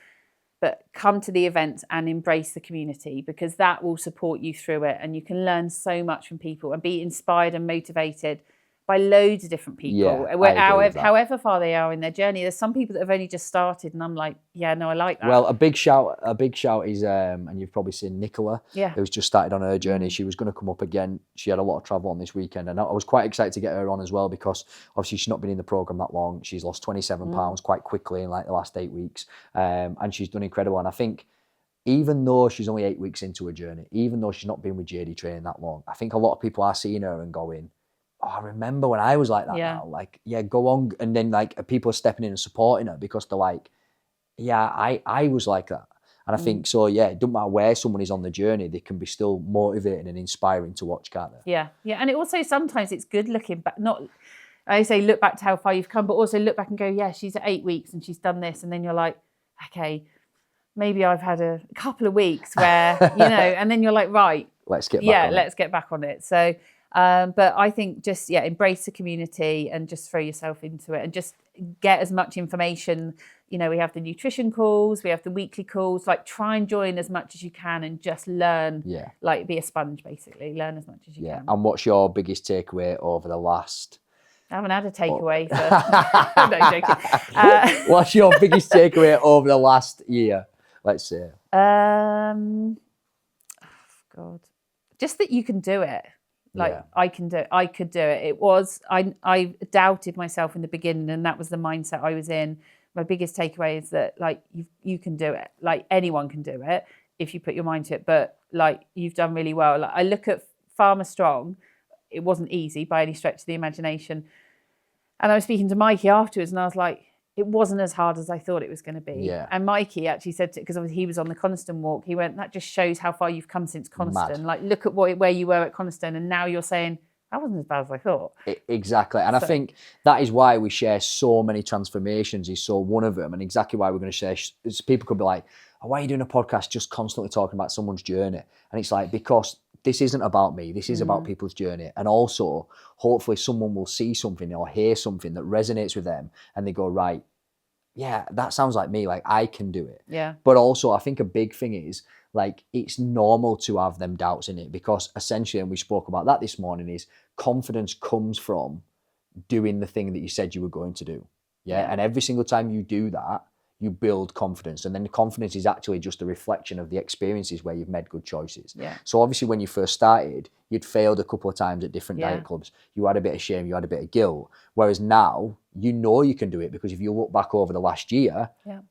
S2: But come to the events and embrace the community, because that will support you through it. And you can learn so much from people and be inspired and motivated by loads of different people, however far they are in their journey. There's some people that have only just started, and I'm like, yeah, no, I like that.
S1: Well, a big shout is, and you've probably seen Nicola, who's just started on her journey. She was going to come up again. She had a lot of travel on this weekend, and I was quite excited to get her on as well, because obviously she's not been in the program that long. She's lost 27 pounds quite quickly in like the last 8 weeks, and she's done incredible. And I think, even though she's only 8 weeks into her journey, even though she's not been with JD Training that long, I think a lot of people are seeing her and going, oh, I remember when I was like that now. Like, yeah, go on. And then like people are stepping in and supporting her, because they're like, yeah, I was like that. And I think, so yeah, it doesn't matter where someone is on the journey, they can be still motivating and inspiring to watch, can't they?
S2: Yeah. And it also, sometimes it's good looking back, not, I say look back to how far you've come, but also look back and go, yeah, she's at 8 weeks and she's done this. And then you're like, okay, maybe I've had a couple of weeks where, and then you're like, right.
S1: Let's get back on
S2: let's get back on it. So, but I think just, embrace the community and just throw yourself into it and just get as much information. We have the nutrition calls, we have the weekly calls, like try and join as much as you can and just learn, like be a sponge, basically, learn as much as you can.
S1: And what's your biggest takeaway over the last...
S2: I haven't had a takeaway for... No, joking.
S1: What's your biggest takeaway over the last year, let's say?
S2: God. Just that you can do it. Like I could do it. It was, I doubted myself in the beginning, and that was the mindset I was in. My biggest takeaway is that like you can do it. Like anyone can do it if you put your mind to it. But like you've done really well. Like I look at Farmer Strong, it wasn't easy by any stretch of the imagination. And I was speaking to Mikey afterwards, and I was like, it wasn't as hard as I thought it was going to be.
S1: Yeah.
S2: And Mikey actually said, because obviously he was on the Coniston walk, he went, that just shows how far you've come since Coniston. Like, look at where you were at Coniston, and now you're saying, that wasn't as bad as I thought.
S1: Exactly. And I think that is why we share so many transformations, is so one of them, and exactly why we're going to share. People could be like, oh, why are you doing a podcast just constantly talking about someone's journey? And it's like, because this isn't about me. This is about people's journey. And also, hopefully someone will see something or hear something that resonates with them, and they go, right, yeah, that sounds like me. Like, I can do it.
S2: Yeah.
S1: But also, I think a big thing is, like, it's normal to have them doubts in it, because essentially, and we spoke about that this morning, is confidence comes from doing the thing that you said you were going to do. Yeah. And every single time you do that, you build confidence. And then the confidence is actually just a reflection of the experiences where you've made good choices.
S2: Yeah.
S1: So obviously when you first started, you'd failed a couple of times at different diet clubs. You had a bit of shame, you had a bit of guilt. Whereas now, you know you can do it, because if you look back over the last year,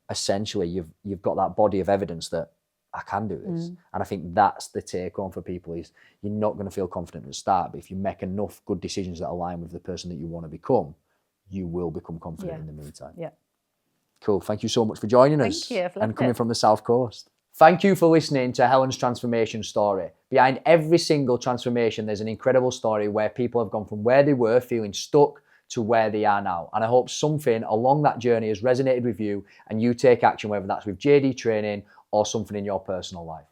S1: essentially you've got that body of evidence that I can do this. And I think that's the take home for people, is you're not going to feel confident at the start, but if you make enough good decisions that align with the person that you want to become, you will become confident in the meantime.
S2: Yeah.
S1: Cool. Thank you so much for joining us.
S2: Thank you.
S1: And coming from the South Coast. Thank you for listening to Helen's transformation story. Behind every single transformation, there's an incredible story where people have gone from where they were feeling stuck to where they are now. And I hope something along that journey has resonated with you, and you take action, whether that's with JD training or something in your personal life.